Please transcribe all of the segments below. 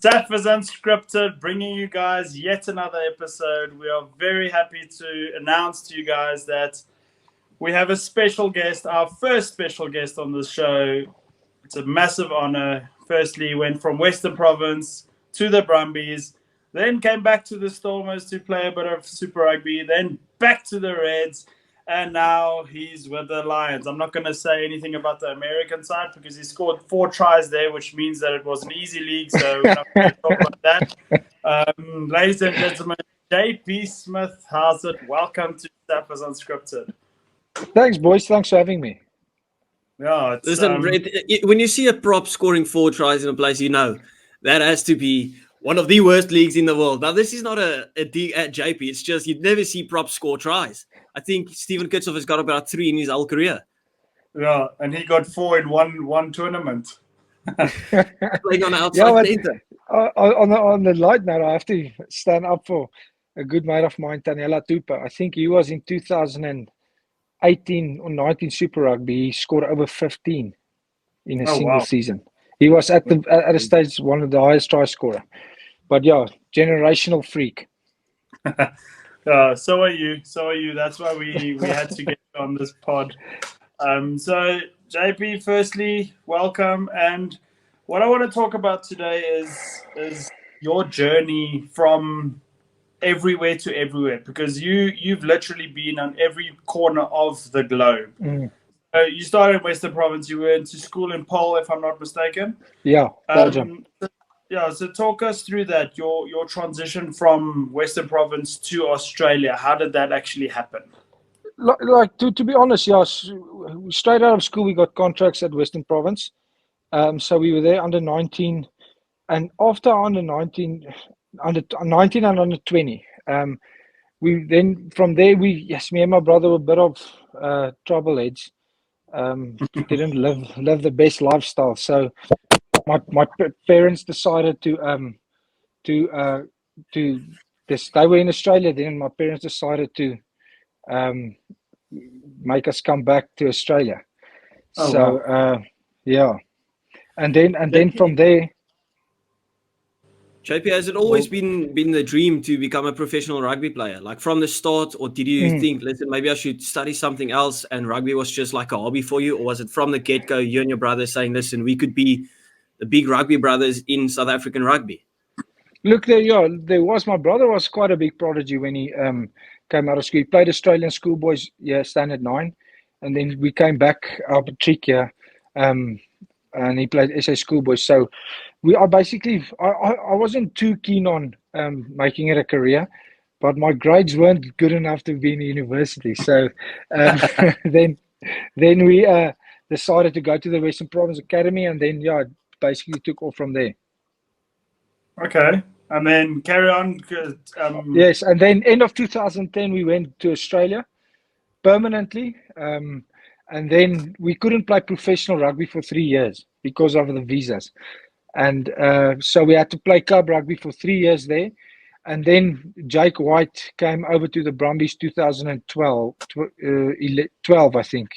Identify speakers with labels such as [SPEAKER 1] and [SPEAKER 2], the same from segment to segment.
[SPEAKER 1] Saf is Unscripted, bringing you guys yet another episode. We are very happy to announce to you guys that we have a special guest, our first special guest on the show. It's a massive honor. Firstly, he went from Western Province to the Brumbies, then came back to the Stormers to play a bit of Super Rugby, then back to the Reds, and now he's with the Lions. I'm not going to say anything about the American side because he scored 4 tries there, which means that it was an easy league, so we're not going to talk about that. Ladies and gentlemen, JP Smith, how's it? Welcome to Staffers Unscripted.
[SPEAKER 2] Thanks, boys. Thanks for having me.
[SPEAKER 1] Yeah,
[SPEAKER 3] Listen, when you see a prop scoring 4 tries in a place, you know that has to be one of the worst leagues in the world. Now, this is not a dig at JP. It's just you'd never see props score tries. I think Steven Kitsoff has got about 3 in his whole career.
[SPEAKER 1] Yeah, and he got 4 in one tournament.
[SPEAKER 3] Playing on outside center.
[SPEAKER 2] On the light note, I have to stand up for a good mate of mine, Taniela Tupa. I think he was in 2018 or 19 Super Rugby. He scored over 15 in a single season. He was at a stage one of the highest try scorer. But yeah, generational freak.
[SPEAKER 1] So are you. That's why we had to get you on this pod. So JP, firstly, welcome. And what I want to talk about today is your journey from everywhere to everywhere, because you've literally been on every corner of the globe. You started in Western Province. You went to school in Paul, if I'm not mistaken.
[SPEAKER 2] Yeah, Belgium.
[SPEAKER 1] So talk us through that, your transition from Western Province to Australia. How did that actually happen?
[SPEAKER 2] Like to be honest, yes, straight out of school we got contracts at Western Province. So we were there under 19, and after under 19 and under 20. We then from there me and my brother were a bit of trouble heads. Didn't live the best lifestyle. So my parents decided to they were in Australia then. My parents decided to make us come back to Australia. Yeah, and then from there.
[SPEAKER 3] JP, has it always been the dream to become a professional rugby player, like from the start, or did you think, listen, maybe I should study something else, and rugby was just like a hobby for you, or was it from the get-go, you and your brother saying, listen, we could be the big rugby brothers in South African rugby?
[SPEAKER 2] Look, there was. My brother was quite a big prodigy when he came out of school. He played Australian schoolboys, standard 9, and then we came back up at Trick, and he played SA schoolboys. So we are basically. I wasn't too keen on making it a career, but my grades weren't good enough to be in university. So then we decided to go to the Western Province Academy, and then basically took off from there.
[SPEAKER 1] Okay, and then carry on.
[SPEAKER 2] Yes, and then end of 2010 we went to Australia permanently, and then we couldn't play professional rugby for 3 years because of the visas, and so we had to play club rugby for 3 years there, and then Jake White came over to the Brumbies 2012, 12 I think,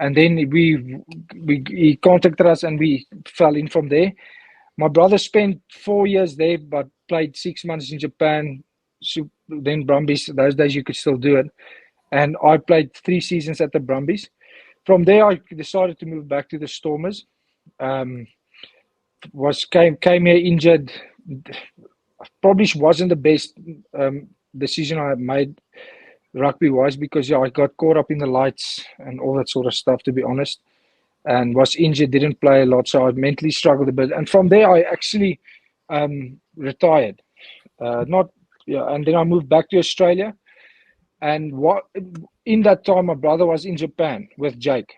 [SPEAKER 2] and then he contacted us and we fell in from there. My brother spent 4 years there, but played 6 months in Japan. So then Brumbies, those days you could still do it. And I played 3 seasons at the Brumbies. From there, I decided to move back to the Stormers. Came here injured. Probably wasn't the best decision I made rugby-wise, because I got caught up in the lights and all that sort of stuff, to be honest. And was injured, didn't play a lot, so I mentally struggled a bit. And from there, I actually retired. And then I moved back to Australia. And in that time, my brother was in Japan with Jake.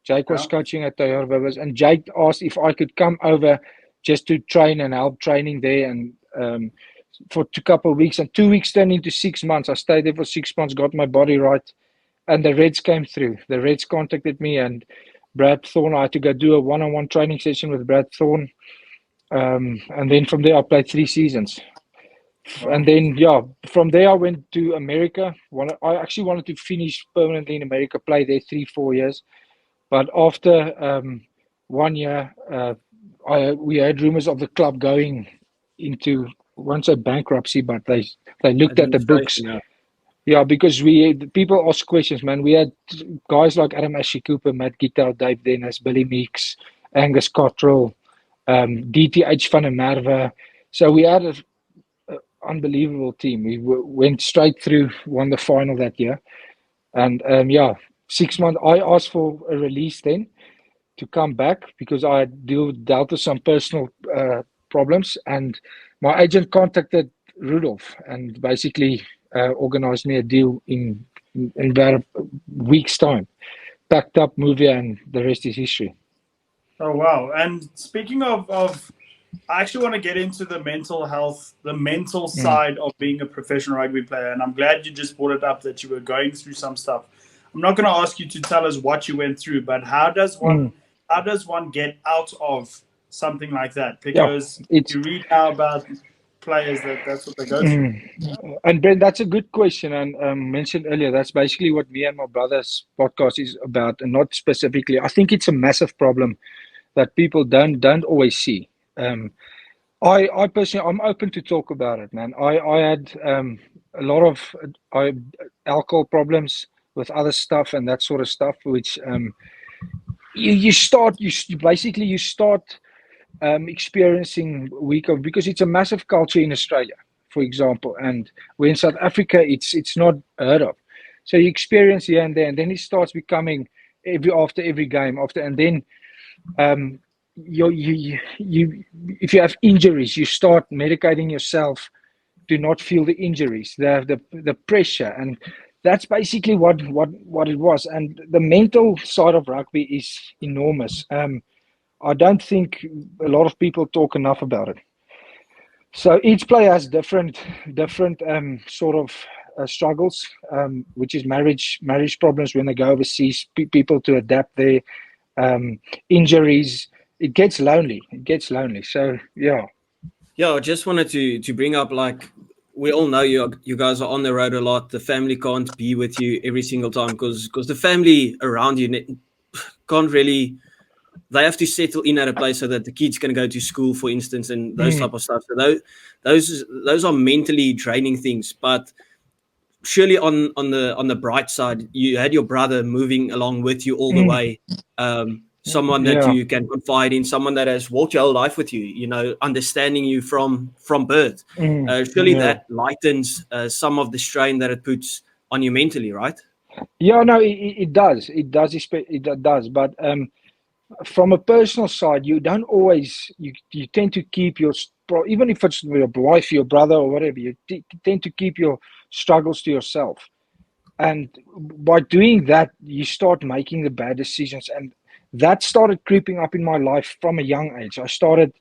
[SPEAKER 2] Jake was coaching at Toyota Rivers, and Jake asked if I could come over just to train and help training there, and for a couple of weeks. And 2 weeks turned into 6 months. I stayed there for 6 months, got my body right, and the Reds came through. The Reds contacted me, and Brad Thorne, I had to go do a one-on-one training session with Brad Thorne. And then from there, I played 3 seasons. And then, from there, I went to America. I actually wanted to finish permanently in America, play there 3-4 years. But after 1 year, we had rumors of the club going into, I won't say bankruptcy, but they looked at the books.
[SPEAKER 3] Administration, yeah.
[SPEAKER 2] Yeah, because people ask questions, man. We had guys like Adam Ashley Cooper, Matt Guitar, Dave Dennis, Billy Meeks, Angus Cottrell, DTH van der Merwe. So we had an unbelievable team. We went straight through, won the final that year. And 6 months, I asked for a release then to come back because I had dealt with some personal problems. And my agent contacted Rudolph and basically organized me a deal in about a week's time. Packed up, moved here, and the rest is history.
[SPEAKER 1] Oh wow! And speaking of, I actually want to get into the mental health, the mental side of being a professional rugby player. And I'm glad you just brought it up that you were going through some stuff. I'm not going to ask you to tell us what you went through, but how does one get out of something like that? Because you read now about players that's what they go through.
[SPEAKER 2] And Brent, that's a good question. And mentioned earlier, that's basically what me and my brother's podcast is about, and not specifically. I think it's a massive problem that people don't always see. I personally, I'm open to talk about it, man. I had a lot of alcohol problems with other stuff and that sort of stuff, which you start experiencing because it's a massive culture in Australia, for example, and where in South Africa it's not heard of. So you experience here and there, and then it starts becoming after every game, and then if you have injuries, you start medicating yourself to not feel the injuries, the pressure, and that's basically what it was. And the mental side of rugby is enormous. I don't think a lot of people talk enough about it. So each player has different sort of struggles, which is marriage problems when they go overseas, people to adapt there, injuries. It gets lonely. So yeah.
[SPEAKER 3] Yeah, I just wanted to bring up, like, we all know you guys are on the road a lot. The family can't be with you every single time because the family around you can't really. They have to settle in at a place so that the kids can go to school, for instance, and those type of stuff. So those are mentally draining things. But surely on the bright side, you had your brother moving along with you all the way. Someone that you can confide in, someone that has walked your whole life with you, understanding you from birth. Surely that lightens some of the strain that it puts on you mentally, right?
[SPEAKER 2] Yeah, no, it does. It does. But from a personal side, you don't always, you tend to keep even if it's your wife, your brother, or whatever, you tend to keep your struggles to yourself. And by doing that, you start making the bad decisions. And that started creeping up in my life from a young age. I started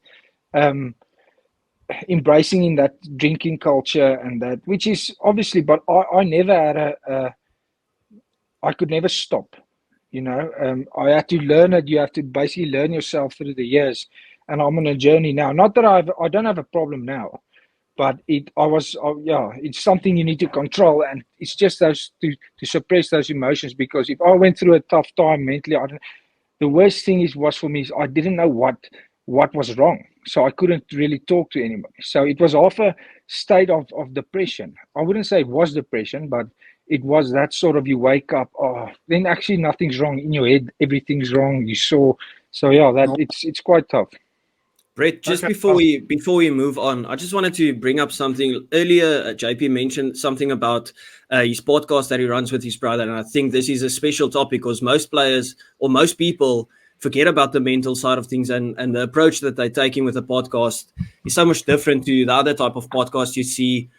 [SPEAKER 2] embracing in that drinking culture and that, which is obviously, but I never had I could never stop. I had to learn it. You have to basically learn yourself through the years. And I'm on a journey now. Not that I don't have a problem now, but it's something you need to control, and it's just those to suppress those emotions. Because if I went through a tough time mentally, the worst thing was for me is I didn't know what was wrong, so I couldn't really talk to anybody. So it was half a state of depression. I wouldn't say it was depression, but it was that sort of, you wake up, then actually nothing's wrong in your head, everything's wrong. So yeah, it's quite tough.
[SPEAKER 3] Brett, just before we move on, I just wanted to bring up something. Earlier, JP mentioned something about his podcast that he runs with his brother, and I think this is a special topic because most players or most people forget about the mental side of things, and the approach that they're taking with the podcast is so much different to the other type of podcast you see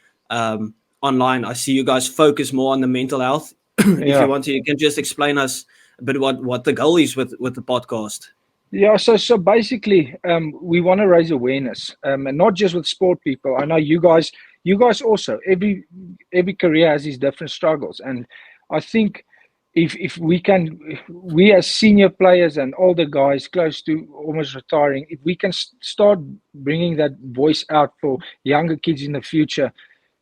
[SPEAKER 3] online. I see you guys focus more on the mental health. If you want to, you can just explain us a bit what the goal is with the podcast.
[SPEAKER 2] Yeah, so basically, we want to raise awareness, and not just with sport people. I know you guys also. Every career has these different struggles, and I think if we as senior players and older guys close to almost retiring, if we can start bringing that voice out for younger kids in the future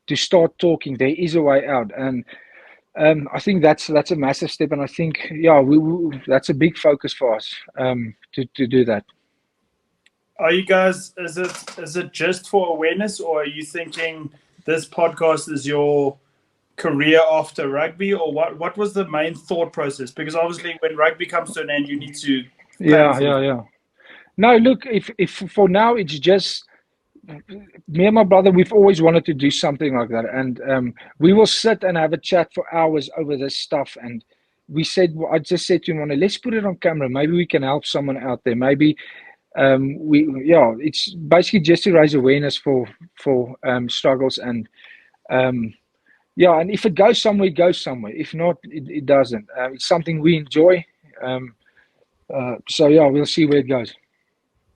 [SPEAKER 2] to start talking, there is a way out. And I think that's a massive step, and I think that's a big focus for us to do that.
[SPEAKER 1] are you guys? Is it just for awareness, or are you thinking this podcast is your career after rugby, or what was the main thought process? Because obviously, when rugby comes to an end, you need to plan
[SPEAKER 2] Yeah,
[SPEAKER 1] for the.
[SPEAKER 2] yeah, yeah. No, look, if for now it's just me and my brother, we've always wanted to do something like that, and we will sit and have a chat for hours over this stuff. And I just said to him, let's put it on camera. Maybe we can help someone out there. Maybe it's basically just to raise awareness for struggles and and if it goes somewhere, it goes somewhere. If not, it doesn't. It's something we enjoy. So yeah, we'll see where it goes.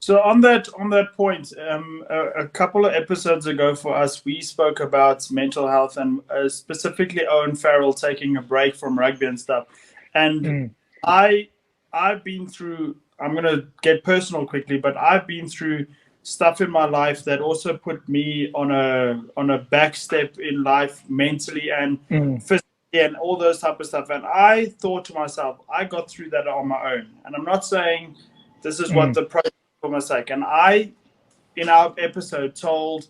[SPEAKER 1] So on that point, a couple of episodes ago for us, we spoke about mental health and specifically Owen Farrell taking a break from rugby and stuff. And I've been through. I'm gonna get personal quickly, but I've been through stuff in my life that also put me on a back step in life mentally and physically and all those type of stuff. And I thought to myself, I got through that on my own. And I'm not saying this is what the process for my sake. And I, in our episode, told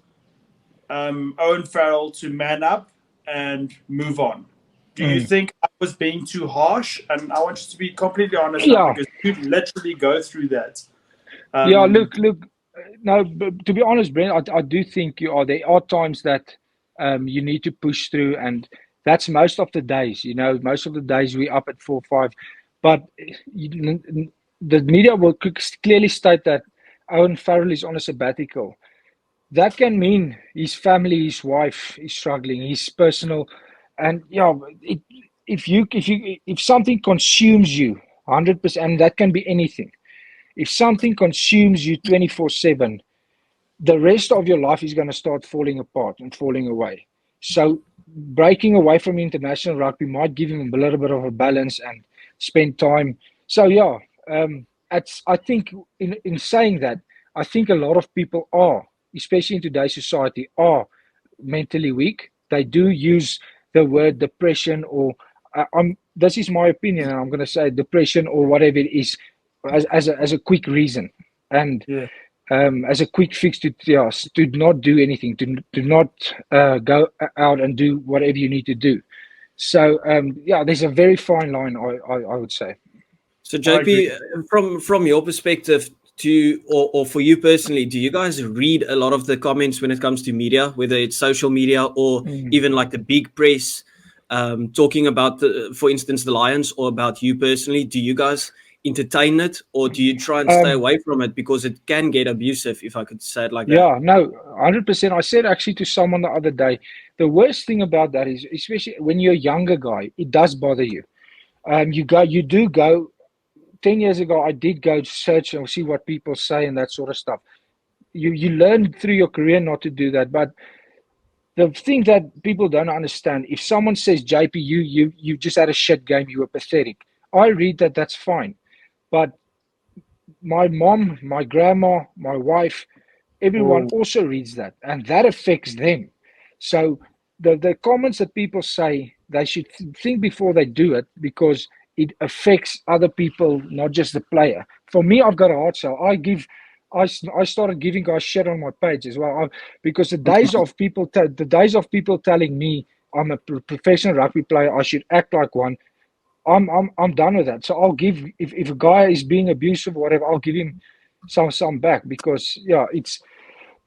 [SPEAKER 1] Owen Farrell to man up and move on. Do you think I was being too harsh? And I want you to be completely honest now, because you literally go through that.
[SPEAKER 2] Look. No, but to be honest, Brent, I do think you are. There are times that you need to push through, and that's most of the days. Most of the days we're up at 4-5, but the media will clearly state that Owen Farrell is on a sabbatical. That can mean his family, his wife is struggling, his personal, and if something consumes you 100%, and that can be anything. If something consumes you 24/7, the rest of your life is going to start falling apart and falling away. So breaking away from international rugby might give him a little bit of a balance and spend time. So I think in saying that, I think a lot of people are, especially in today's society, are mentally weak. They do use the word depression, or this is my opinion, and I'm going to say depression or whatever it is, as a quick reason, and as a quick fix to not do anything, to not go out and do whatever you need to do. So there's a very fine line, I would say.
[SPEAKER 3] So JP, from your perspective, or for you personally, do you guys read a lot of the comments when it comes to media, whether it's social media or even like the big press, talking about for instance, the Lions, or about you personally? Do you guys entertain it, or do you try and stay away from it because it can get abusive, if I could say it like that?
[SPEAKER 2] Yeah, no, 100%. I said actually to someone the other day, the worst thing about that is, especially when you're a younger guy, it does bother you. You do go. 10 years ago, I did go search and see what people say and that sort of stuff. You learn through your career not to do that. But the thing that people don't understand, if someone says, JP, you just had a shit game, you were pathetic, I read that, that's fine. But my mom, my grandma, my wife, everyone also reads that, and that affects them. So the comments that people say, they should think before they do it, because it affects other people, not just the player. For me, I've got a hard sell. I started giving guys shit on my page as well, because the days of people telling me I'm a professional rugby player, I should act like one. I'm done with that. So I'll give, if a guy is being abusive or whatever, I'll give him some back, because it's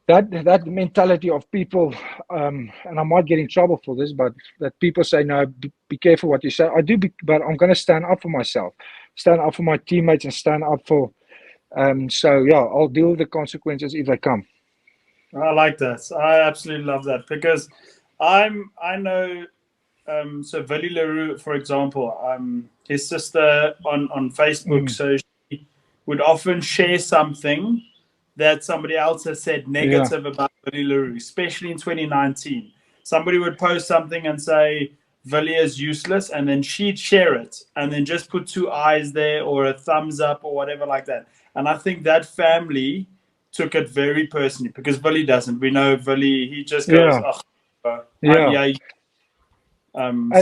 [SPEAKER 2] that mentality of people, and I might get in trouble for this, but that people say, no, be careful what you say. But I'm going to stand up for myself, stand up for my teammates, and stand up for. I'll deal with the consequences if they come.
[SPEAKER 1] I like that. I absolutely love that, because I know. So Vili Leroux, for example, his sister on Facebook, so she would often share something that somebody else has said negative about Vili Leroux, especially in 2019. Somebody would post something and say Vili is useless, and then she'd share it and then just put 2 eyes there or a thumbs up or whatever like that. And I think that family took it very personally, because Vili doesn't. We know Vili, he just goes,
[SPEAKER 2] And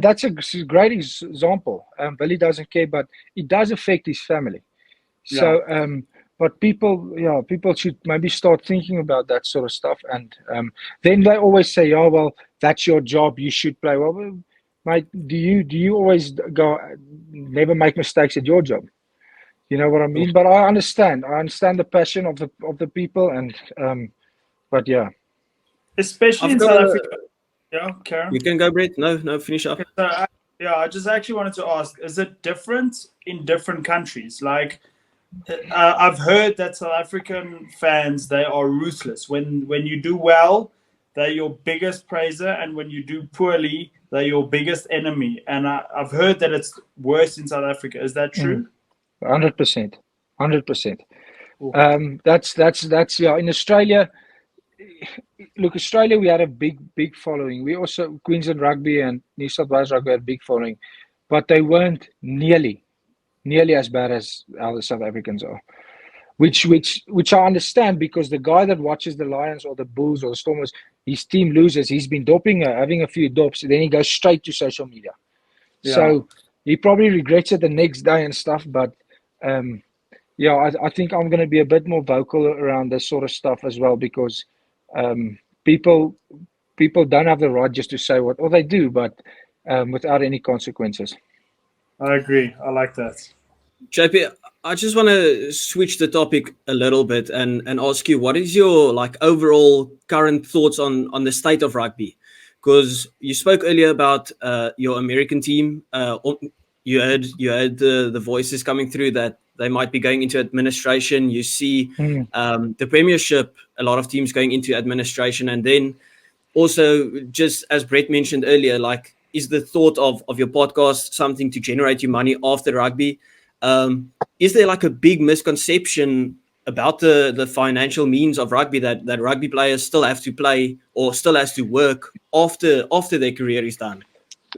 [SPEAKER 2] that's a great example. Billy doesn't care, but it does affect his family. So but people should maybe start thinking about that sort of stuff. And then they always say, "Oh, well, that's your job. You should play." Well, mate, do you always go, never make mistakes at your job? You know what I mean? But I understand the passion of the people, and but yeah.
[SPEAKER 1] Especially
[SPEAKER 3] I've
[SPEAKER 1] in
[SPEAKER 3] got
[SPEAKER 1] South
[SPEAKER 3] a.
[SPEAKER 1] Africa. Yeah, Karen.
[SPEAKER 3] You can go, Brett. No, finish up.
[SPEAKER 1] So I just actually wanted to ask: is it different in different countries? Like, I've heard that South African fans, they are ruthless. When you do well, they're your biggest praiser, and when you do poorly, they're your biggest enemy. And I've heard that it's worse in South Africa. Is that true?
[SPEAKER 2] 100%, 100%. That's yeah. In Australia, look, Australia, we had a big following. We also, Queensland Rugby and New South Wales Rugby had a big following, but they weren't nearly as bad as how the South Africans are. Which I understand, because the guy that watches the Lions or the Bulls or the Stormers, his team loses, he's been doping, having a few dopes, then he goes straight to social media.
[SPEAKER 1] Yeah.
[SPEAKER 2] So he probably regrets it the next day and stuff. But yeah, I think I'm going to be a bit more vocal around this sort of stuff as well, because people don't have the right just to say what, or they do, but without any consequences.
[SPEAKER 1] I agree. I like that.
[SPEAKER 3] JP, I just want to switch the topic a little bit and ask you, what is your overall current thoughts on the state of rugby? Because you spoke earlier about your American team. You heard the voices coming through that they might be going into administration. You see the Premiership, a lot of teams going into administration, and then also, just as Brett mentioned earlier, is the thought of your podcast something to generate you money after rugby? Is there a big misconception about the financial means of rugby, that rugby players still have to play or still has to work after their career is done?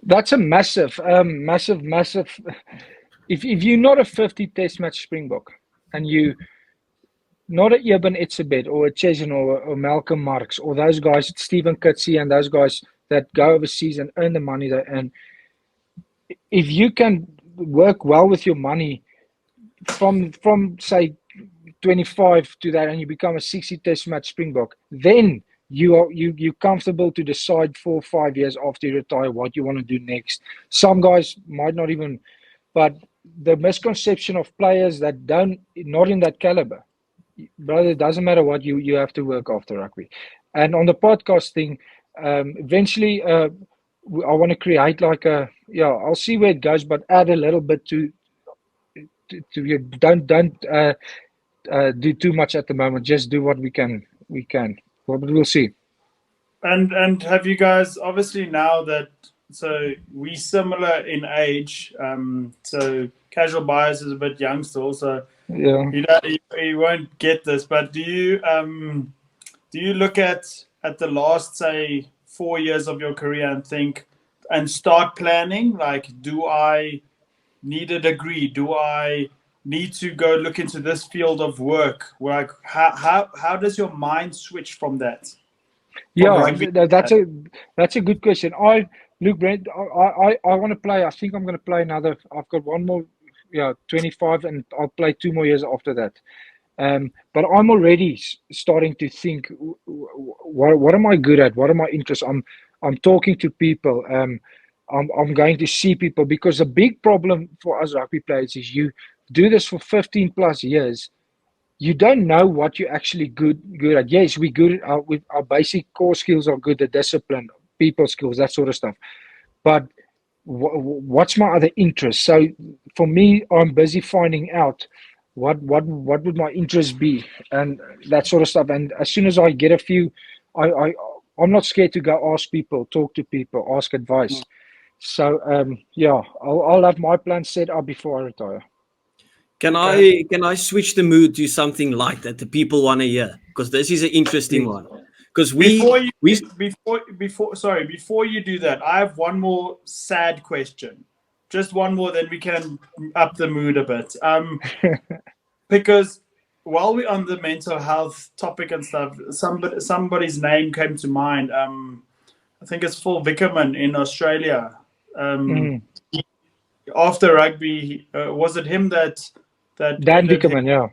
[SPEAKER 2] That's a massive. If you're not a 50 test match Springbok, and you not a Eben Etzebeth or a Chesin or Malcolm Marks or those guys, Stephen Kutsi and those guys that go overseas and earn the money that, and if you can work well with your money from say 25 to that, and you become a 60 test match Springbok, then you're comfortable to decide 4 or 5 years after you retire what you want to do next. Some guys might not even, but the misconception of players that not in that caliber, brother, it doesn't matter what, you have to work after rugby. And on the podcast thing, eventually I want to create I'll see where it goes, but add a little bit to don't do too much at the moment. Just do what we can. But we'll see.
[SPEAKER 1] And have you guys, obviously now that, so we similar in age, so casual bias is a bit young still, so
[SPEAKER 2] yeah,
[SPEAKER 1] you won't get this, but do you look at the last, say, 4 years of your career and think and start planning, do I need a degree? Do I need to go look into this field of work? How does your mind switch from that?
[SPEAKER 2] Yeah, that's a good question. Look, Brent, I want to play. I think I'm going to play another. I've got one more, 25, and I'll play 2 more years after that. But I'm already starting to think, what am I good at? What are my interests? I'm talking to people. I'm going to see people, because a big problem for us rugby players is you do this for 15 plus years. You don't know what you're actually good at. Yes, we're good at with our basic core skills are good, the discipline, people skills, that sort of stuff. But what's my other interest? So for me, I'm busy finding out what would my interest be, and that sort of stuff. And as soon as I get a few, I'm not scared to go ask people, talk to people, ask advice. So I'll have my plan set up before I retire.
[SPEAKER 3] Can I switch the mood to something like that the people want to hear? Because this is an interesting one. Because before you do that, I have one more sad question. Just one more, then we can up the mood a bit. Because while we're on the mental health topic and stuff, somebody's name came to mind. I think it's Phil Vickerman in Australia. After rugby, was it him that
[SPEAKER 2] Dan Vickerman, yeah.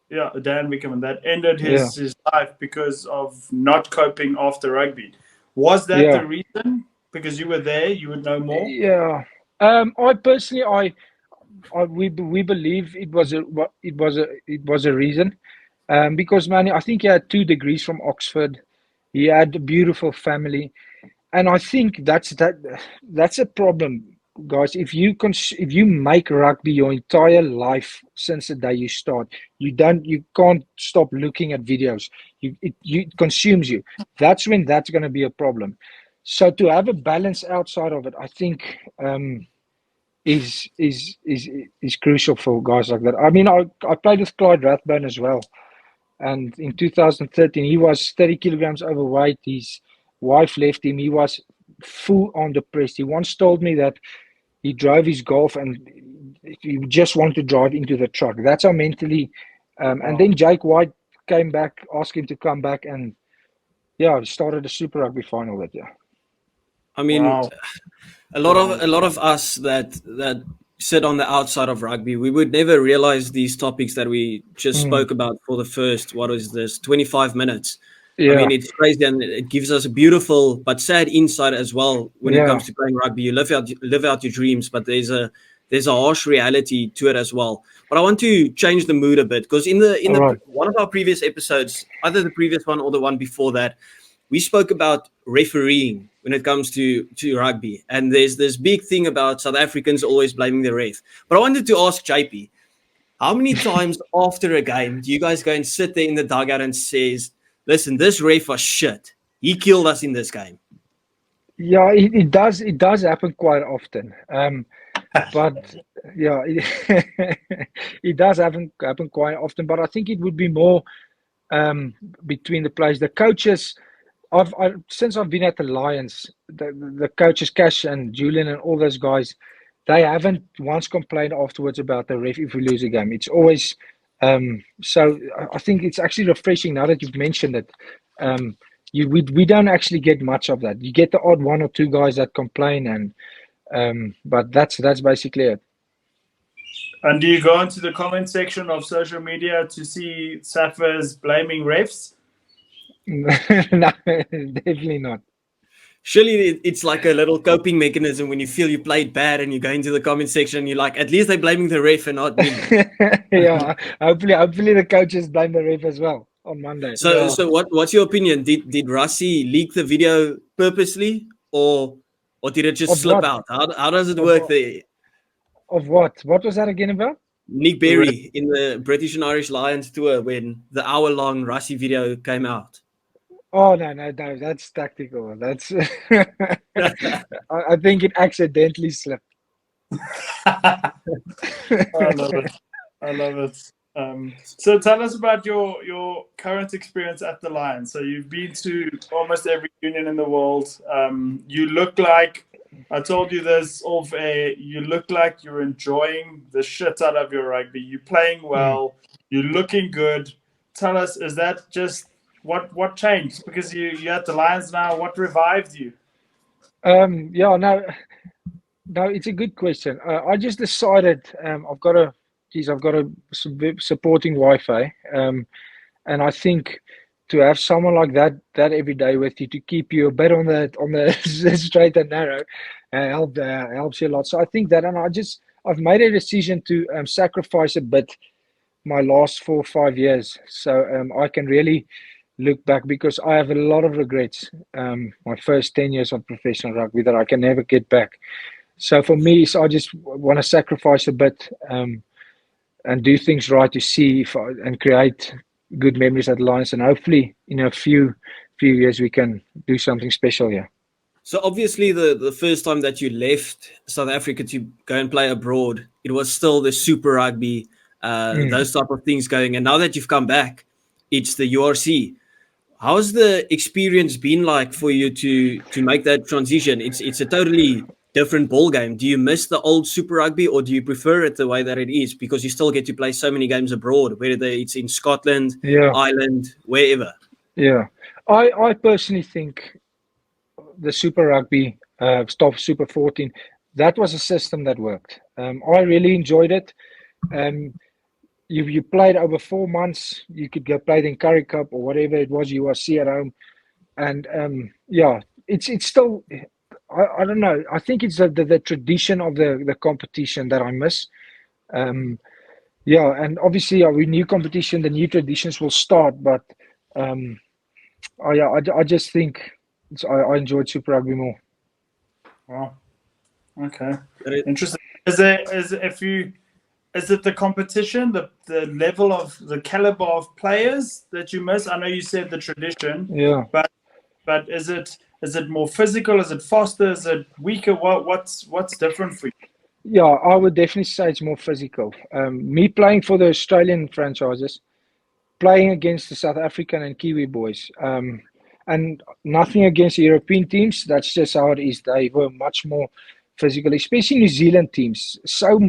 [SPEAKER 1] Yeah, Dan Wickerman, that ended
[SPEAKER 2] Yeah,
[SPEAKER 1] his life because of not coping after rugby. Was that
[SPEAKER 2] yeah,
[SPEAKER 1] the reason? Because you were there, you would know more.
[SPEAKER 2] yeah. I personally, we believe it was a reason, because man, I think he had 2 degrees from Oxford. He had a beautiful family, and I think that's a problem, guys. If you make rugby your entire life since the day you start, you can't stop looking at videos. It consumes you. That's when that's going to be a problem. So to have a balance outside of it, I think. Is is crucial for guys like that. I mean, I played with Clyde Rathbone as well, and in 2013 he was 30 kilograms overweight. His wife left him. He was full on depressed. He once told me that he drove his Golf and he just wanted to drive into the truck. That's how mentally. And
[SPEAKER 1] Wow.
[SPEAKER 2] then Jake White came back, asked him to come back, and yeah, started a Super Rugby final that year.
[SPEAKER 3] I mean,
[SPEAKER 1] Wow.
[SPEAKER 3] a lot of us that sit on the outside of rugby, we would never realize these topics that we just
[SPEAKER 2] Mm,
[SPEAKER 3] spoke about for the first, what is this, 25 minutes. I
[SPEAKER 2] yeah,
[SPEAKER 3] mean, it's crazy, and it gives us a beautiful but sad insight as well when it
[SPEAKER 2] yeah,
[SPEAKER 3] comes to playing rugby. You live out your dreams, but there's a harsh reality to it as well. But I want to change the mood a bit, because in
[SPEAKER 2] all
[SPEAKER 3] the
[SPEAKER 2] right.
[SPEAKER 3] one of our previous episodes, either the previous one or the one before that, we spoke about refereeing when it comes to rugby, and there's this big thing about South Africans always blaming the ref. But I wanted to ask JP, how many times after a game do you guys go and sit there in the dugout and says, "Listen, this ref was shit. He killed us in this game."
[SPEAKER 2] Yeah, it does. It does happen quite often. But yeah, it does happen quite often. But I think it would be more um, between the players, the coaches. Since I've been at the Lions, the coaches Cash and Julian and all those guys, they haven't once complained afterwards about the ref if we lose a game. It's always so. I think it's actually refreshing now that you've mentioned it. Um, we don't actually get much of that. You get the odd 1 or 2 guys that complain, and but that's basically it.
[SPEAKER 1] And do you go into the comment section of social media to see Saffers blaming refs?
[SPEAKER 2] No, definitely not.
[SPEAKER 3] Surely it's like a little coping mechanism when you feel you played bad and you go into the comment section and you're like, at least they're blaming the ref and not me.
[SPEAKER 2] Yeah, hopefully the coaches blame the ref as well on Monday.
[SPEAKER 3] So, what's your opinion? Did Rassi leak the video purposely, or did it just
[SPEAKER 2] Of
[SPEAKER 3] slip
[SPEAKER 2] what?
[SPEAKER 3] out? How does it
[SPEAKER 2] Of
[SPEAKER 3] work there?
[SPEAKER 2] of what? What was that again about?
[SPEAKER 3] Nick
[SPEAKER 1] Ref.
[SPEAKER 3] Berry in the British and Irish Lions tour when the hour-long Rassi video came out.
[SPEAKER 2] Oh no, that's tactical. That's I think it accidentally slipped.
[SPEAKER 1] I love it. I love it. So tell us about your current experience at the Lions. So you've been to almost every union in the world. You look like, I told you this off air, you look like you're enjoying the shit out of your rugby. You're playing
[SPEAKER 2] Mm.
[SPEAKER 1] well. You're looking good. Tell us, is that just what changed? Because you're at the Lions now. What revived you?
[SPEAKER 2] Yeah, no, it's a good question. I just decided I've got a supporting Wi-Fi, and I think to have someone like that every day with you to keep you a bit on the straight and narrow helps you a lot. So I think that, and I've made a decision to sacrifice a bit my last 4 or 5 years, so I can really look back, because I have a lot of regrets. My first 10 years of professional rugby that I can never get back. So for me, I just want to sacrifice a bit and do things right to see and create good memories at Lions, and hopefully in a few years we can do something special here.
[SPEAKER 3] So obviously, the first time that you left South Africa to go and play abroad, it was still the Super Rugby,
[SPEAKER 2] Mm.
[SPEAKER 3] those type of things going. And now that you've come back, it's the URC. How's the experience been like for you to make that transition? It's a totally different ball game. Do you miss the old Super Rugby, or do you prefer it the way that it is, because you still get to play so many games abroad, whether it's in Scotland,
[SPEAKER 2] Yeah,
[SPEAKER 3] Ireland, wherever?
[SPEAKER 2] yeah. I personally think the Super Rugby, Stop Super 14, that was a system that worked. I really enjoyed it. Um, you played over 4 months. You could go play in Curry Cup or whatever it was, URC at home, and yeah, it's still. I don't know. I think it's the tradition of the competition that I miss. Yeah, and obviously with new competition, the new traditions will start. But I just think I enjoyed Super Rugby more.
[SPEAKER 1] Wow. Okay.
[SPEAKER 3] But
[SPEAKER 1] Interesting. Is it the competition, the level of the caliber of players that you miss? I know you said the tradition,
[SPEAKER 2] Yeah.
[SPEAKER 1] but is it more physical? Is it faster? Is it weaker? What's different for you?
[SPEAKER 2] Yeah, I would definitely say it's more physical. Me playing for the Australian franchises, playing against the South African and Kiwi boys, and nothing against the European teams. That's just how it is. They were much more physical, especially New Zealand teams. So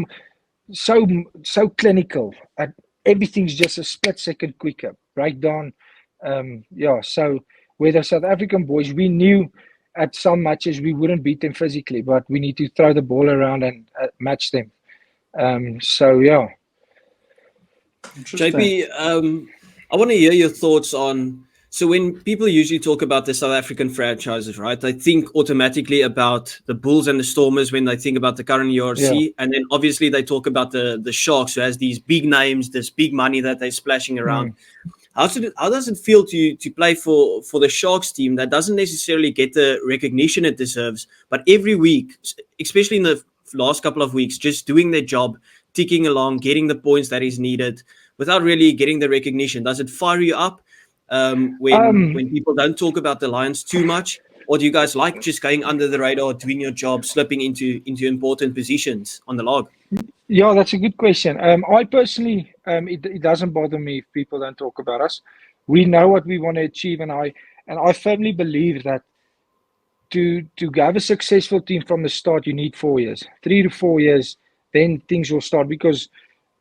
[SPEAKER 2] clinical. And everything's just a split second quicker. Breakdown. Yeah. So with the South African boys, we knew at some matches we wouldn't beat them physically, but we need to throw the ball around and match them. So yeah.
[SPEAKER 3] JP, I want to hear your thoughts on. So when people usually talk about the South African franchises, right, they think automatically about the Bulls and the Stormers when they think about the current URC, and then obviously they talk about the Sharks, who has these big names, this big money that they're splashing around. How does it feel to play for the Sharks team that doesn't necessarily get the recognition it deserves, but every week, especially in the last couple of weeks, just doing their job, ticking along, getting the points that is needed without really getting the recognition? Does it fire you up when people don't talk about the Lions too much? Or do you guys like just going under the radar, doing your job, slipping into important positions on the log?
[SPEAKER 2] Yeah, that's a good question. I personally, it doesn't bother me if people don't talk about us. We know what we want to achieve, and I firmly believe that to have a successful team from the start, you need 4 years, 3 to 4 years, then things will start. Because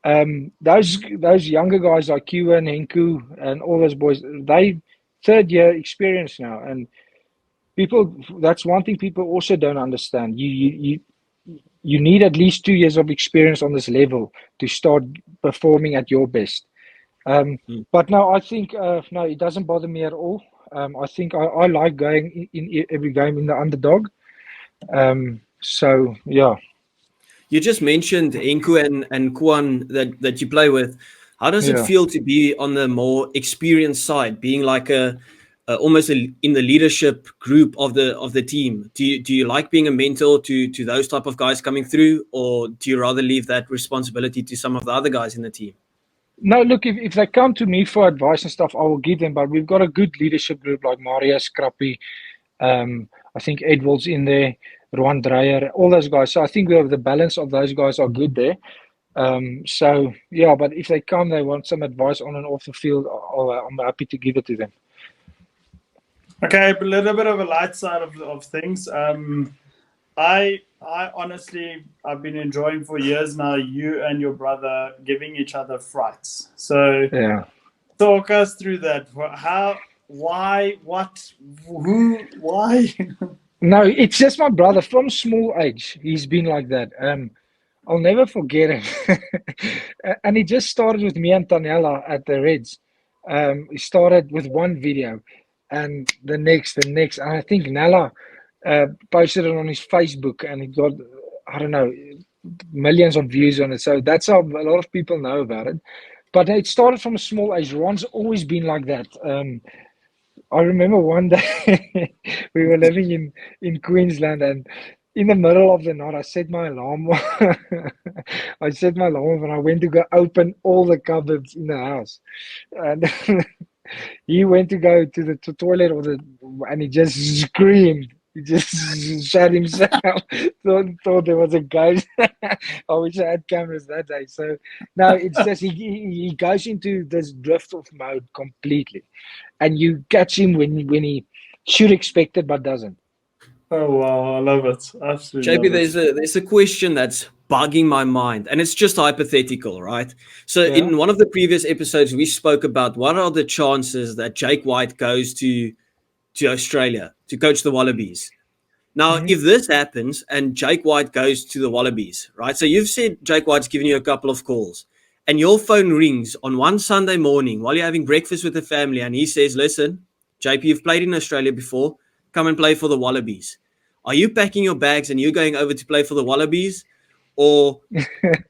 [SPEAKER 2] those younger guys like Ewan, Henku, and all those boys, they third year experience now, and people. That's one thing people also don't understand. You need at least 2 years of experience on this level to start performing at your best. But no, I think no, it doesn't bother me at all. I think I like going in every game in the underdog. So yeah.
[SPEAKER 3] You just mentioned Enku and Kwan that you play with. How does it feel to be on the more experienced side, being like almost in the leadership group of the team? Do you like being a mentor to those type of guys coming through, or do you rather leave that responsibility to some of the other guys in the team?
[SPEAKER 2] No, look, if they come to me for advice and stuff, I will give them. But we've got a good leadership group like Marius, Krappy, I think Edwald's in there, Rowan Dreyer, all those guys. So I think we have the balance of those guys are good there. So yeah, but if they come, they want some advice on and off the field, I'm happy to give it to them.
[SPEAKER 1] Okay, a little bit of a light side of things. I honestly, I've been enjoying for years now you and your brother giving each other frights. So
[SPEAKER 2] yeah,
[SPEAKER 1] talk us through that. How, why, what, who, why?
[SPEAKER 2] No, it's just my brother from small age. He's been like that. I'll never forget him. And it just started with me and Tanella at the Reds. He started with one video and the next. And I think Nella posted it on his Facebook and it got, I don't know, millions of views on it. So that's how a lot of people know about it. But it started from a small age. Ron's always been like that. I remember one day we were living in Queensland, and in the middle of the night I set my alarm. I set my alarm and I went to go open all the cupboards in the house, and he went to go to the toilet and he just screamed. He just shut himself. thought there was a ghost. I wish I had cameras that day. So no, it's just he goes into this drift off mode completely, and you catch him when he should expect it but doesn't.
[SPEAKER 1] Oh wow, I love it. Absolutely.
[SPEAKER 3] JP, there's a question that's bugging my mind, and it's just hypothetical, right? So in one of the previous episodes, we spoke about what are the chances that Jake White goes to Australia to coach the Wallabies. Now, if this happens and Jake White goes to the Wallabies, right? So you've said Jake White's given you a couple of calls, and your phone rings on one Sunday morning while you're having breakfast with the family, and he says, listen, JP, you've played in Australia before. Come and play for the Wallabies. Are you packing your bags and you're going over to play for the Wallabies? Or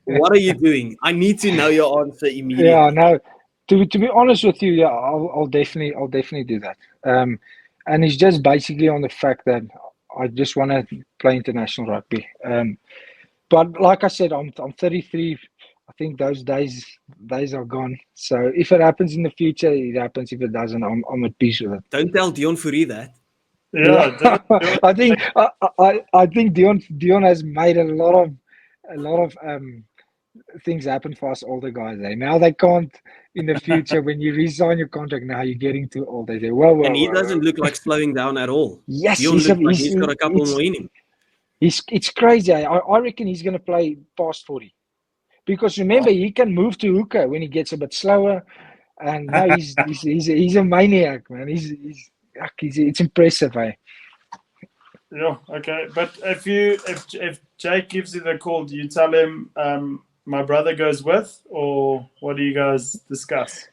[SPEAKER 3] what are you doing? I need to know your answer immediately.
[SPEAKER 2] Yeah, no. To be honest with you, yeah, I'll definitely do that. And it's just basically on the fact that I just want to play international rugby. But like I said, I'm 33. I think those days are gone. So if it happens in the future, it happens. If it doesn't, I'm at peace with it.
[SPEAKER 3] Don't tell Dion Fourie that.
[SPEAKER 1] Yeah,
[SPEAKER 2] Yeah, I think Dion has made a lot of things happen for us older guys. Eh? Now they can't in the future when you resign your contract. Now you're getting too old. They say,
[SPEAKER 3] And he doesn't look like slowing down at all.
[SPEAKER 2] Yes,
[SPEAKER 3] Dion looks like he's got a couple more in him.
[SPEAKER 2] It's crazy. I reckon he's going to play past 40. Because remember, he can move to hooker when he gets a bit slower. And now he's a maniac, man. It's impressive, eh?
[SPEAKER 1] Yeah, okay. But if Jake gives you the call, do you tell him my brother goes with, or what do you guys discuss?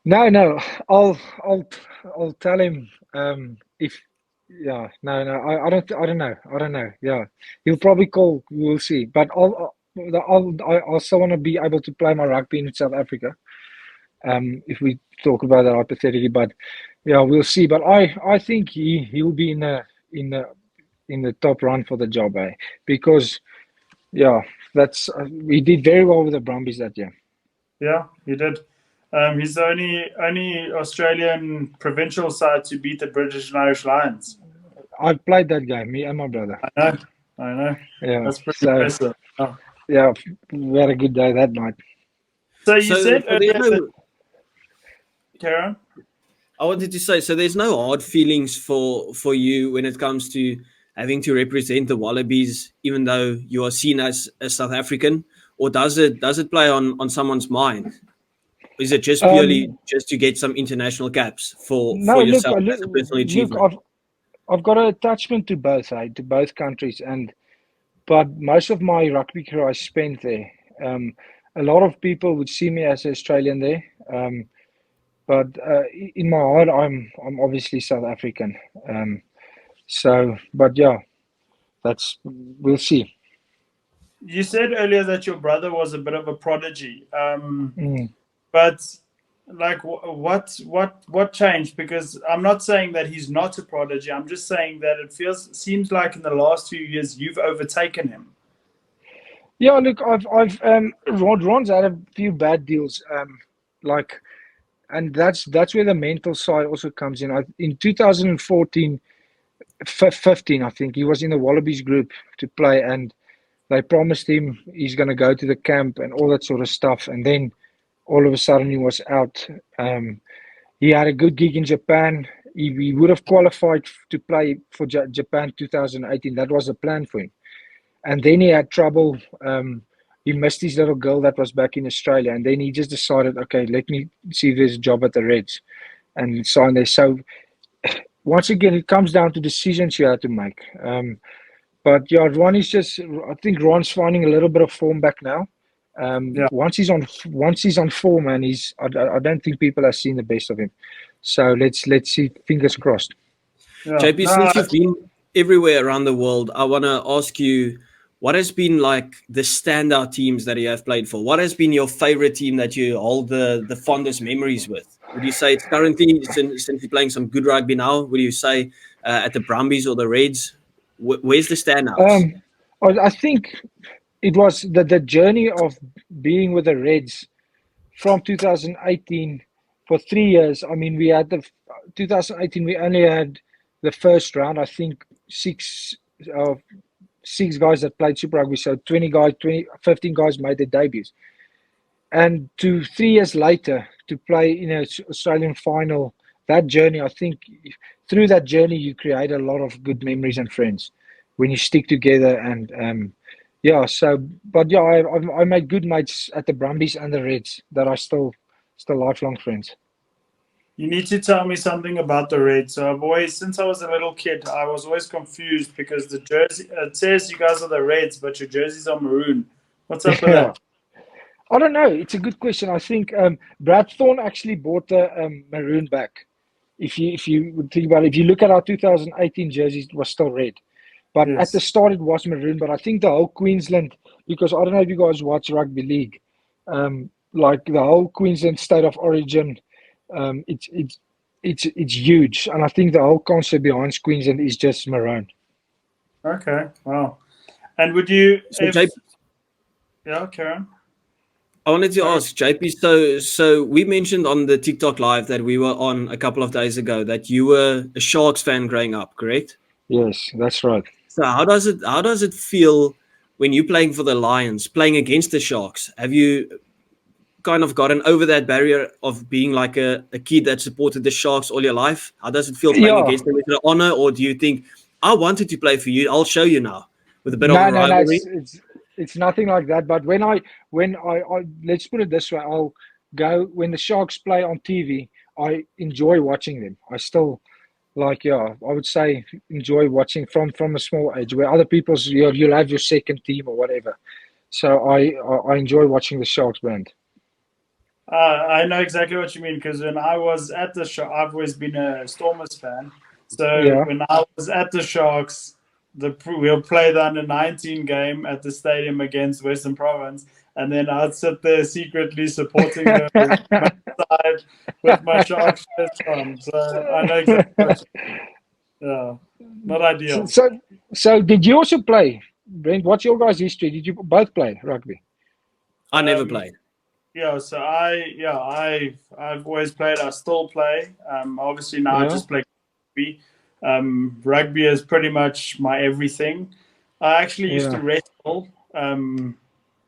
[SPEAKER 2] No. I'll tell him if yeah. No. I don't know. Yeah, he'll probably call. We'll see. But I also want to be able to play my rugby in South Africa. If we talk about that hypothetically, but yeah, we'll see. But I think he'll be in the top run for the job, eh? Because yeah, that's we did very well with the Brumbies that year.
[SPEAKER 1] Yeah, he did. He's the only Australian provincial side to beat the British and Irish Lions.
[SPEAKER 2] I played that game, me and my brother.
[SPEAKER 1] I know.
[SPEAKER 2] Yeah,
[SPEAKER 1] that's pretty impressive. Oh.
[SPEAKER 2] Yeah, we had a good day that night.
[SPEAKER 1] So you said earlier Karen?
[SPEAKER 3] I wanted to say, so there's no hard feelings for you when it comes to having to represent the Wallabies, even though you are seen as a South African, or does it play on someone's mind? Is it just purely just to get some international caps for yourself as a personal achievement?
[SPEAKER 2] I've got an attachment to both, to both countries, but most of my rugby career I spent there. A lot of people would see me as an Australian there, but in my heart, I'm obviously South African. But yeah, we'll see.
[SPEAKER 1] You said earlier that your brother was a bit of a prodigy. But like, what changed? Because I'm not saying that he's not a prodigy. I'm just saying that it seems like in the last few years you've overtaken him.
[SPEAKER 2] Yeah, look, Ron's had a few bad deals, and that's where the mental side also comes in. In 2014, 15, I think he was in the Wallabies group to play, and they promised him he's going to go to the camp and all that sort of stuff, and then all of a sudden he was out. He had a good gig in Japan. He would have qualified to play for Japan 2018. That was the plan for him. And then he had trouble. He missed his little girl that was back in Australia. And then he just decided, okay, let me see if there's a job at the Reds. And he signed there. So once again, it comes down to decisions you have to make. But yeah, Ron is I think Ron's finding a little bit of form back now. Once he's on form, and I don't think people have seen the best of him. So let's see, fingers crossed.
[SPEAKER 3] Yeah. JP, since you've been everywhere around the world, I want to ask you, what has been like the standout teams that you have played for? What has been your favorite team that you hold the fondest memories with? Would you say it's currently, since you're playing some good rugby now, would you say at the Brumbies or the Reds? Where's the standouts?
[SPEAKER 2] I think it was the journey of being with the Reds from 2018 for 3 years. I mean, we had 2018, we only had the first round, I think 6 guys that played Super Rugby. So 15 guys made their debuts. And 3 years later, to play in an Australian final, that journey, I think through that journey, you create a lot of good memories and friends when you stick together. And I made good mates at the Brumbies and the Reds that are still lifelong friends.
[SPEAKER 1] You need to tell me something about the Reds. So since I was a little kid, I was always confused because the jersey, it says you guys are the Reds, but your jerseys are maroon. What's up with that?
[SPEAKER 2] I don't know. It's a good question. I think Brad Thorne actually bought the maroon back. If you would think about it, if you look at our 2018 jerseys, it was still red. But at the
[SPEAKER 1] Yes.
[SPEAKER 2] start, it was maroon. But I think the whole Queensland, because I don't know if you guys watch rugby league, like the whole Queensland state of origin, it's huge, and I think the whole concept behind Queensland is just maroon.
[SPEAKER 1] Okay. Wow. And would you,
[SPEAKER 3] So,
[SPEAKER 1] if
[SPEAKER 3] JP,
[SPEAKER 1] yeah, Karen?
[SPEAKER 3] I wanted to
[SPEAKER 1] Sorry.
[SPEAKER 3] ask JP. So we mentioned on the TikTok live that we were on a couple of days ago that you were a Sharks fan growing up, correct?
[SPEAKER 2] Yes, that's right.
[SPEAKER 3] So how does it feel when you're playing for the Lions, playing against the Sharks? Have you kind of gotten over that barrier of being like a kid that supported the Sharks all your life? How does it feel playing
[SPEAKER 2] Yeah.
[SPEAKER 3] against them? Is it an honor, or do you think I wanted to play for you? I'll show you now with a bit of a
[SPEAKER 2] No.
[SPEAKER 3] rivalry.
[SPEAKER 2] It's nothing like that. But when I let's put it this way, I'll go when the Sharks play on TV. I enjoy watching them. I still I would say enjoy watching from a small age. Where other people's you'll have your second team or whatever. So I enjoy watching the Sharks band.
[SPEAKER 1] I know exactly what you mean because when I was at the Sharks, I've always been a Stormers fan. So
[SPEAKER 2] Yeah.
[SPEAKER 1] when I was at the Sharks, we'll play the under-19 game at the stadium against Western Province, and then I'd sit there secretly supporting the side with my Sharks shirt on. So I know exactly what yeah, not ideal.
[SPEAKER 2] So did you also play? Brent, what's your guys' history? Did you both play rugby?
[SPEAKER 3] I never
[SPEAKER 1] Um,
[SPEAKER 3] played.
[SPEAKER 1] Yeah, so I've always played. I still play. Obviously now I
[SPEAKER 2] Yeah.
[SPEAKER 1] just play rugby. Rugby is pretty much my everything. I actually used to
[SPEAKER 2] Yeah.
[SPEAKER 1] wrestle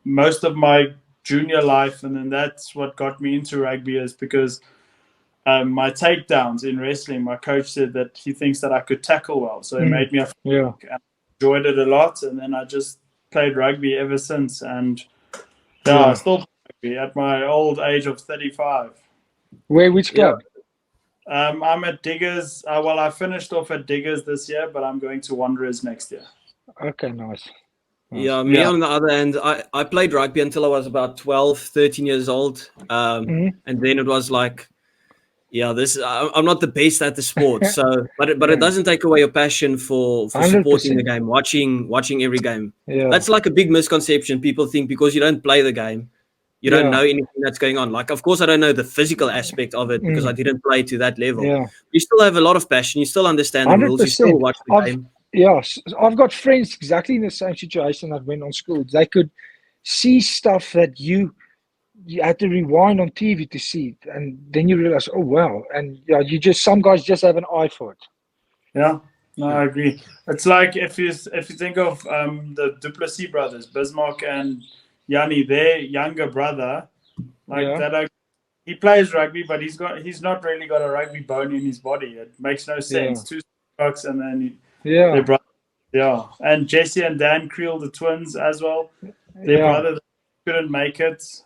[SPEAKER 1] most of my junior life, and then that's what got me into rugby is because my takedowns in wrestling. My coach said that he thinks that I could tackle well, so he made me a
[SPEAKER 2] Yeah.
[SPEAKER 1] and I enjoyed it a lot. And then I just played rugby ever since, and I
[SPEAKER 2] Yeah.
[SPEAKER 1] still play rugby at my old age of 35.
[SPEAKER 2] Which
[SPEAKER 3] Yeah.
[SPEAKER 2] club?
[SPEAKER 1] I'm at Diggers. Well, I finished off at Diggers this year, but I'm going to Wanderers next year.
[SPEAKER 2] Okay, nice.
[SPEAKER 3] Yeah, me on the other hand, I played rugby until I was about 12, 13 years old. And then it was like, yeah, I'm not the best at the sport. So, but it doesn't take away your passion for supporting the
[SPEAKER 2] 100%.
[SPEAKER 3] game, watching every game.
[SPEAKER 2] Yeah.
[SPEAKER 3] That's like a big misconception. People think because you don't play the game, you don't know anything that's going on. Like, of course, I don't know the physical aspect of it because I didn't play to that level.
[SPEAKER 2] Yeah.
[SPEAKER 3] You still have a lot of passion. You still understand the rules. You still
[SPEAKER 2] 100%.
[SPEAKER 3] watch the game.
[SPEAKER 2] I've got friends exactly in the same situation that went on school. They could see stuff that you had to rewind on TV to see it, and then you realize, oh wow, and some guys just have an eye for it.
[SPEAKER 1] Yeah, no, I agree. It's like if you think of the Duplessis brothers, Bismarck and Yanni, their younger brother, that. He plays rugby, but he's not really got a rugby bone in his body. It makes no sense. Two bucks and then their brother. Yeah, and Jesse and Dan Creel, the twins as well. Their brother couldn't make it. It's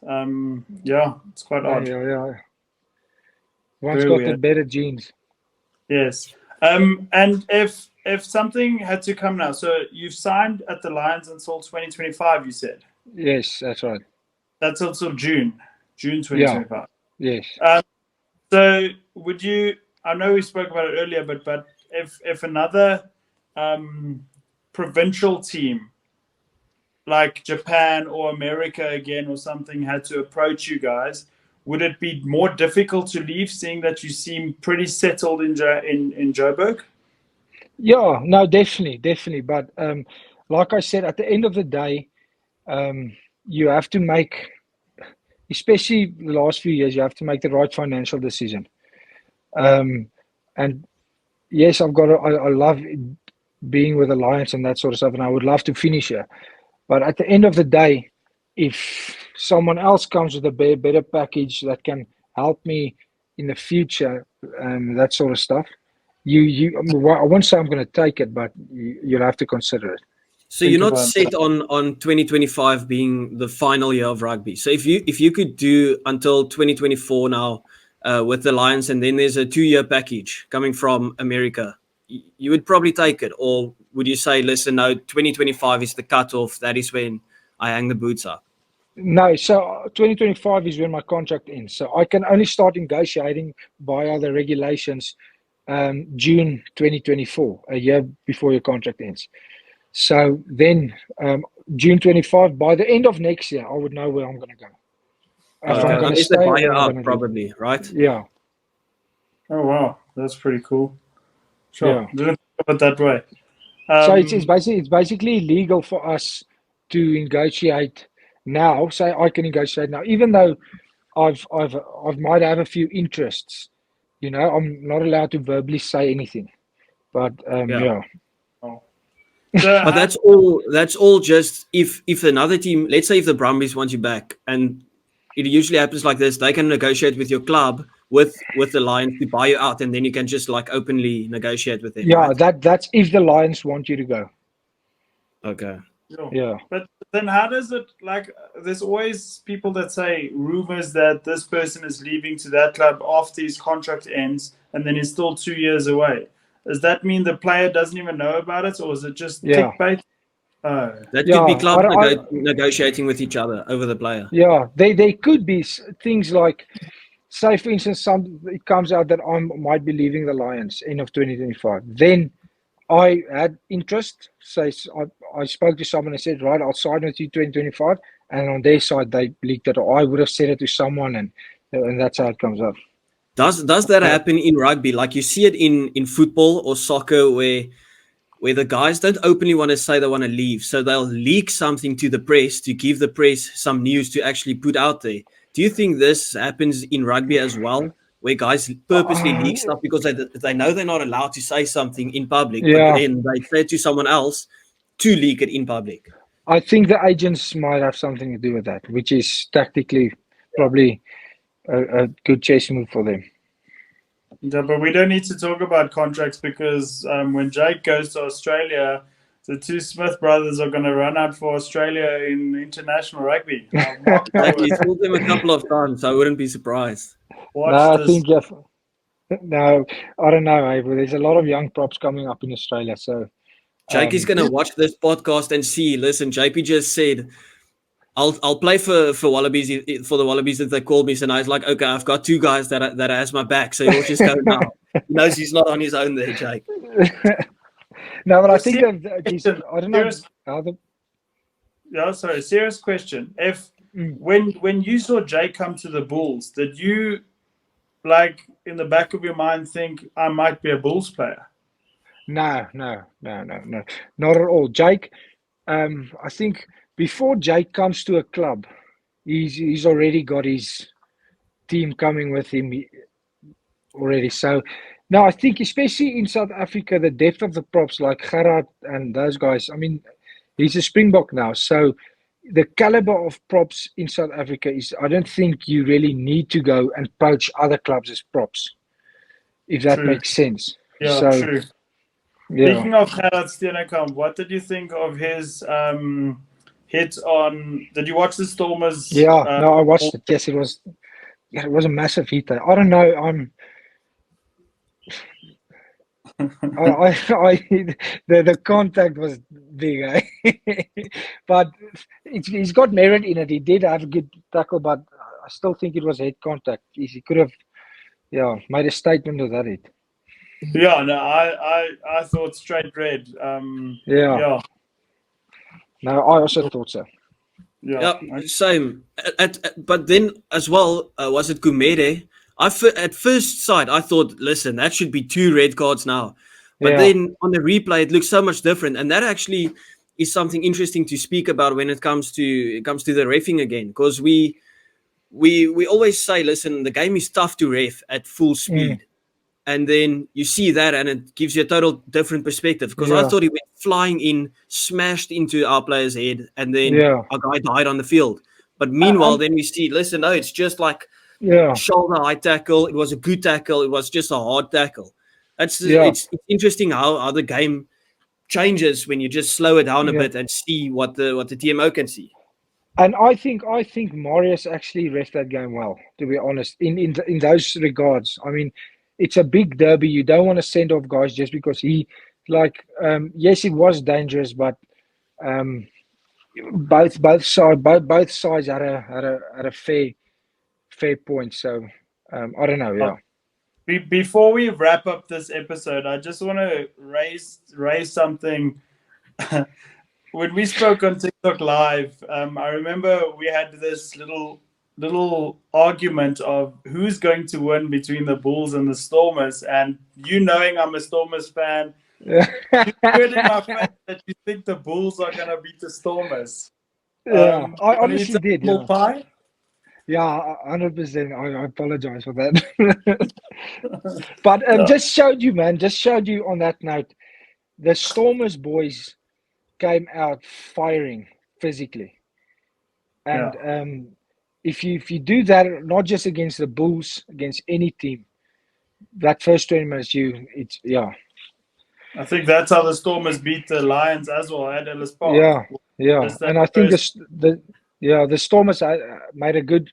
[SPEAKER 1] quite odd.
[SPEAKER 2] Yeah. One's
[SPEAKER 1] Very
[SPEAKER 2] got
[SPEAKER 1] weird.
[SPEAKER 2] the better genes.
[SPEAKER 1] Yes. And if something had to come now, so you've signed at the Lions until 2025, you said?
[SPEAKER 2] Yes, that's right.
[SPEAKER 1] That's until June 2025.
[SPEAKER 2] Yes.
[SPEAKER 1] So would you? I know we spoke about it earlier, but if another provincial team like Japan or America again or something had to approach you guys, would it be more difficult to leave, seeing that you seem pretty settled in Joburg?
[SPEAKER 2] Yeah, no, definitely. But like I said, at the end of the day, you have to make, especially the last few years, you have to make the right financial decision. And yes, I love being with the Lions and that sort of stuff, and I would love to finish here. But at the end of the day, if someone else comes with a better package that can help me in the future, that sort of stuff, I won't say I'm going to take it, but you'll have to consider it.
[SPEAKER 3] So you're not set on 2025 being the final year of rugby. So if you could do until 2024 now with the Lions, and then there's a 2-year package coming from America, you would probably take it, or would you say, listen, no, 2025 is the cutoff. That is when I hang the boots up.
[SPEAKER 2] No, so 2025 is when my contract ends. So I can only start negotiating via the regulations June 2024, a year before your contract ends. So then June 25, by the end of next year, I would know where I'm going to go. If
[SPEAKER 3] Okay,
[SPEAKER 2] I'm going to
[SPEAKER 3] unless they
[SPEAKER 2] stay
[SPEAKER 3] buy you
[SPEAKER 2] or I'm going
[SPEAKER 3] out,
[SPEAKER 2] to leave.
[SPEAKER 3] probably, right?
[SPEAKER 2] Yeah,
[SPEAKER 1] Oh wow, that's pretty cool. Sure,
[SPEAKER 2] yeah.
[SPEAKER 1] didn't think of it that way.
[SPEAKER 2] So it's basically legal for us to negotiate now. Say I can negotiate now, even though I might have a few interests. You know, I'm not allowed to verbally say anything. But
[SPEAKER 3] Yeah.
[SPEAKER 2] yeah,
[SPEAKER 1] oh. So
[SPEAKER 3] But that's all. That's all. Just if another team, let's say if the Brumbies want you back, and it usually happens like this, they can negotiate with your club with the Lions to buy you out, and then you can just like openly negotiate with them,
[SPEAKER 2] yeah.
[SPEAKER 3] right?
[SPEAKER 2] That's if the Lions want you to go.
[SPEAKER 3] Okay.
[SPEAKER 1] sure.
[SPEAKER 2] Yeah,
[SPEAKER 1] But then how does it like? There's always people that say rumors that this person is leaving to that club after his contract ends, and then he's still 2 years away. Does that mean the player doesn't even know about it, or is it just
[SPEAKER 2] yeah,
[SPEAKER 1] clickbait? Oh,
[SPEAKER 3] That
[SPEAKER 2] yeah.
[SPEAKER 3] could be clubs negotiating with each other over the player.
[SPEAKER 2] Yeah. They could be things like, say for instance, it comes out that I might be leaving the Lions end of 2025. Then I had interest. Say I spoke to someone and said, right, I'll sign with you 2025, and on their side they leaked it. Or I would have said it to someone, and that's how it comes up.
[SPEAKER 3] Does that happen in rugby? Like you see it in football or soccer, where the guys don't openly want to say they want to leave, so they'll leak something to the press to give the press some news to actually put out there. Do you think this happens in rugby as well, where guys purposely leak stuff because they know they're not allowed to say something in public, but
[SPEAKER 2] Yeah.
[SPEAKER 3] then they say it to someone else to leak it in public?
[SPEAKER 2] I think the agents might have something to do with that, which is tactically probably a good chess move for them.
[SPEAKER 1] yeah, but we don't need to talk about contracts because when Jake goes to Australia, the two Smith brothers are going to run out for Australia in international rugby.
[SPEAKER 3] He's told them a couple of times, so I wouldn't be surprised.
[SPEAKER 2] No,
[SPEAKER 1] Watch
[SPEAKER 2] I
[SPEAKER 1] this.
[SPEAKER 2] think no, I don't know, but there's a lot of young props coming up in Australia. So
[SPEAKER 3] Jake is going to watch this podcast and see. Listen, JP just said, I'll play for Wallabies for the Wallabies if they call me. So now he's like, okay, I've got two guys that has my back, so he'll just go now. He knows he's not on his own there, Jake.
[SPEAKER 2] no, but I think that I don't know how the.
[SPEAKER 1] Yeah, sorry, serious question. If when you saw Jake come to the Bulls, did you like in the back of your mind think I might be a Bulls player?
[SPEAKER 2] No, not at all. Jake, I think before Jake comes to a club, he's already got his team coming with him already. So, no, I think especially in South Africa, the depth of the props like Gerard and those guys. I mean, he's a Springbok now, so the caliber of props in South Africa is. I don't think you really need to go and poach other clubs as props, if that makes sense.
[SPEAKER 1] Yeah,
[SPEAKER 2] so,
[SPEAKER 1] true.
[SPEAKER 2] Yeah.
[SPEAKER 1] Speaking of Gerard Steenekamp, what did you think of his hit on? Did you watch the Stormers?
[SPEAKER 2] Yeah, no, I watched it. Yes, it was. Yeah, it was a massive hit. I don't know. The contact was big, eh? But he's got merit in it. He did have a good tackle, but I still think it was head contact. He could have, made a statement with that hit.
[SPEAKER 1] Yeah, no, I thought straight red.
[SPEAKER 2] Yeah. No, I also thought so.
[SPEAKER 3] Yeah, same. But then as well, was it Kumere? At first sight, I thought, listen, that should be 2 red cards now. But then on the replay, it looks so much different, and that actually is something interesting to speak about when it comes to the reffing again, because we always say, listen, the game is tough to ref at full speed. And then you see that, and it gives you a total different perspective. Because I thought he went flying in, smashed into our player's head, and then our guy died on the field. But meanwhile, then we see, listen, no, it's just like shoulder high tackle. It was a good tackle. It was just a hard tackle. It's interesting how the game changes when you just slow it down a bit and see what the TMO can see.
[SPEAKER 2] And I think Marius actually refed that game well, to be honest, in those regards. I mean, it's a big derby. You don't want to send off guys just because yes, it was dangerous, but both sides had a fair point. So I don't know. Yeah.
[SPEAKER 1] Before we wrap up this episode, I just want to raise something. When we spoke on TikTok Live, I remember we had this little argument of who's going to win between the Bulls and the Stormers. And you knowing I'm a Stormers fan, you put in my face that you think the Bulls are going to beat the Stormers.
[SPEAKER 2] I
[SPEAKER 1] wanna
[SPEAKER 2] honestly
[SPEAKER 1] eat
[SPEAKER 2] did.
[SPEAKER 1] apple pie?
[SPEAKER 2] Yeah, 100%. I apologize for that. But just showed you, man. Just showed you on that note. The Stormers boys came out firing physically, and if you do that, not just against the Bulls, against any team, that first 20 minutes,
[SPEAKER 1] I think that's how the Stormers beat the Lions as well at Ellis Park.
[SPEAKER 2] Yeah. And I think the Stormers made a good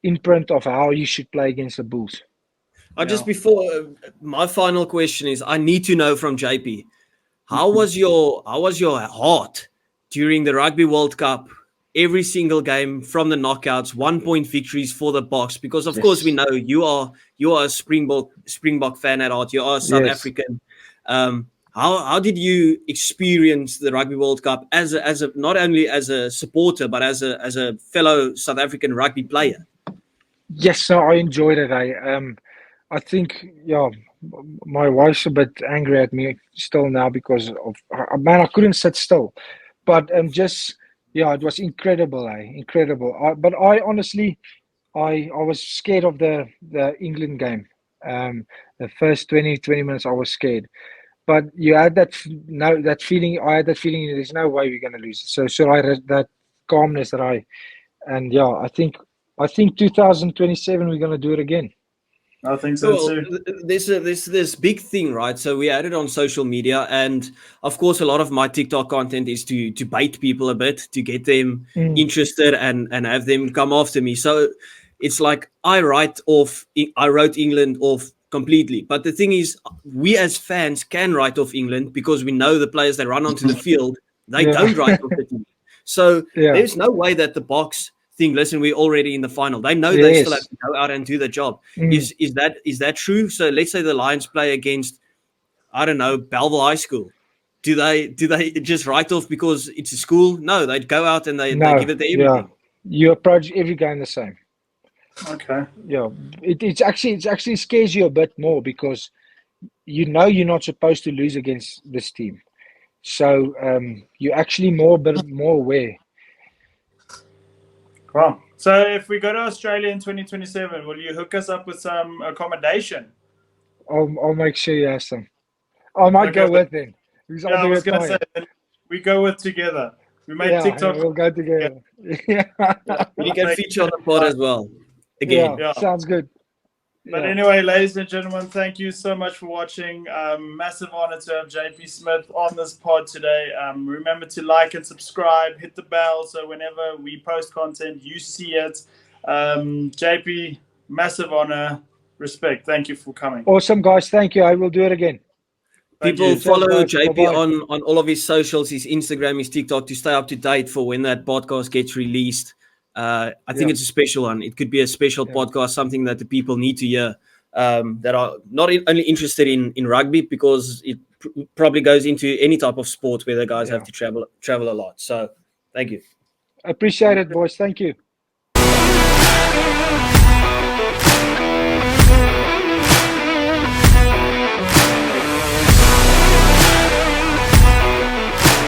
[SPEAKER 2] imprint of how you should play against the Bulls.
[SPEAKER 3] Just before my final question is, I need to know from JP, how was your heart during the Rugby World Cup? Every single game from the knockouts, 1-point victories for the Boks, because of course we know you are a Springbok fan at heart. You are South African. How did you experience the Rugby World Cup as a not only as a supporter but as a fellow South African rugby player?
[SPEAKER 2] Yes, so I enjoyed it. I think my wife's a bit angry at me still now because of I couldn't sit still, but it was incredible, incredible. But I honestly, I was scared of the England game. The first 20 minutes, I was scared. But you had that feeling. I had that feeling. There's no way we're going to lose. So I had that calmness I think 2027 we're going to do it again.
[SPEAKER 1] I think so too.
[SPEAKER 3] There's this big thing, right? So we had it on social media, and of course, a lot of my TikTok content is to bait people a bit, to get them interested and have them come after me. So it's like I wrote England off completely. But the thing is, we as fans can write off England because we know the players that run onto the field, they don't write off the team. So there's no way that the Boks think, listen, we're already in the final. They know they still have to go out and do the job. Is that true? So let's say the Lions play against, I don't know, Belleville High School. Do they just write off because it's a school? No, they'd go out and they give it everything.
[SPEAKER 2] Yeah. You approach every game the same.
[SPEAKER 1] Okay.
[SPEAKER 2] Yeah. It actually scares you a bit more because you know you're not supposed to lose against this team. So you're actually more aware.
[SPEAKER 1] Wow. So if we go to Australia in 2027, will you hook us up with some accommodation?
[SPEAKER 2] I'll make sure you have some. I might go with them.
[SPEAKER 1] I was going to say, we go with together. We make TikTok.
[SPEAKER 2] We'll go together.
[SPEAKER 3] You can feature on the pod as well. Again.
[SPEAKER 2] Sounds good.
[SPEAKER 1] But anyway, ladies and gentlemen, thank you so much for watching. Massive honor to have JP Smith on this pod today. Remember to like and subscribe, hit the bell so whenever we post content, you see it. JP, massive honor, respect. Thank you for coming.
[SPEAKER 2] Awesome, guys. Thank you. I will do it again.
[SPEAKER 3] People follow JP on all of his socials, his Instagram, his TikTok, to stay up to date for when that podcast gets released. I think it's a special one. It could be a special podcast, something that the people need to hear that are not only interested in rugby, because it probably goes into any type of sport where the guys have to travel a lot. So thank you.
[SPEAKER 2] Appreciate it, boys. Thank you.